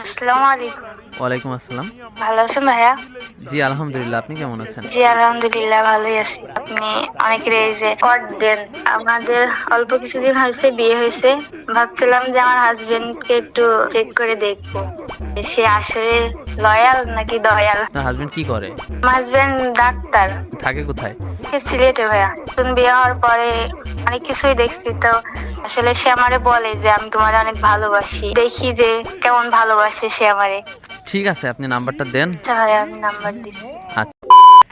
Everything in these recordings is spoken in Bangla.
আসসালামু আলাইকুম। ওয়ালাইকুম আসসালাম। ভালো আছেন ভাইয়া? জি আলহামদুলিল্লাহ, আপনি কেমন আছেন? জি আলহামদুলিল্লাহ ভালোই আছি। আপনি অনেকের এই যে কট দেন। আমাদের অল্প কিছুদিন হয়েছে বিয়ে হয়েছে, ভাবছিলাম যে আমার হাজবেন্ডকে একটু চেক করে দেখবো যে সে আসলে লয়াল নাকি দয়াল। আপনার হাজবেন্ড কি করে? আমার হাজবেন্ড ডাক্তার, থাকে কোথায়? সে সিলেটে ভাইয়া। নতুন বিয়ে হওয়ার পরে অনেক কিছুই দেখছি, তো আসলে সে আমারে বলে যে আমি তোমার অনেক ভালোবাসি, দেখি যে কেমন ভালোবাসে সে আমারে। ঠিক আছে, আপনি নাম্বারটা দেন। আচ্ছা ভাইয়া, আমি নাম্বার দিচ্ছি। আচ্ছা।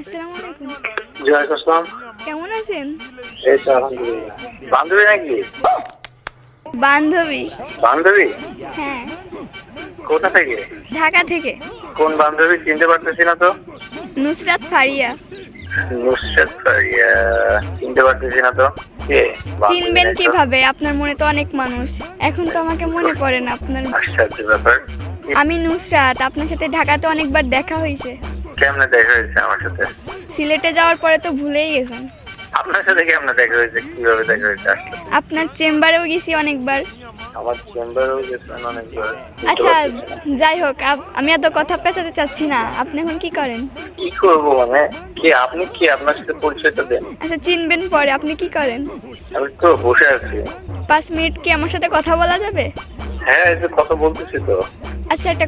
আসসালামু আলাইকুম। জি ওয়ালাইকুম আসসালাম। কেমন আছেন? এই তো আলহামদুলিল্লাহ। বান্ধবী নাকি? বান্ধবী? বান্ধবী হ্যাঁ, কোথা থেকে? ঢাকা থেকে। কোন বান্ধবী চিনতে পারতেছি না তো। নুসরাত ফারিয়া। নুসরাত ফারিয়া, চিনতে পারতেছি না তো। কে? বান্ধবী চিনবেন নাই তো। কিভাবে? আপনার মনে তো অনেক মানুষ, এখন তো আমাকে মনে পড়ে না আপনার। আশ্চর্য ব্যাপার। আমি নুসরাত, আপনার সাথে ঢাকাতে অনেকবার দেখা হয়েছে। কেমনে দেখা হয়েছে আমার সাথে? সিলেটে যাওয়ার পরে তো ভুলেই গেছেন। আপনার সাথে কেমনে দেখা হয়েছে, কিভাবে দেখা হয়েছে আসলে? আপনার চেম্বারেও গেছি অনেকবার। আমার চেম্বারেও গেছেন অনেকবার। আচ্ছা, যাই হোক, আমি এত কথা পেঁচাতে চাচ্ছি না। আপনি এখন কি করেন? কি করবো মানে? কি আপনি, কি আপনার সাথে পরিচয়টা দেন। আচ্ছা, চিনবেন পরে। আপনি কি করেন? আমি তো বসে আছি। 5 মিনিট কি আমার সাথে কথা বলা যাবে? হ্যাঁ, এই যে কথা বলতেছি তো। আচ্ছা, একটা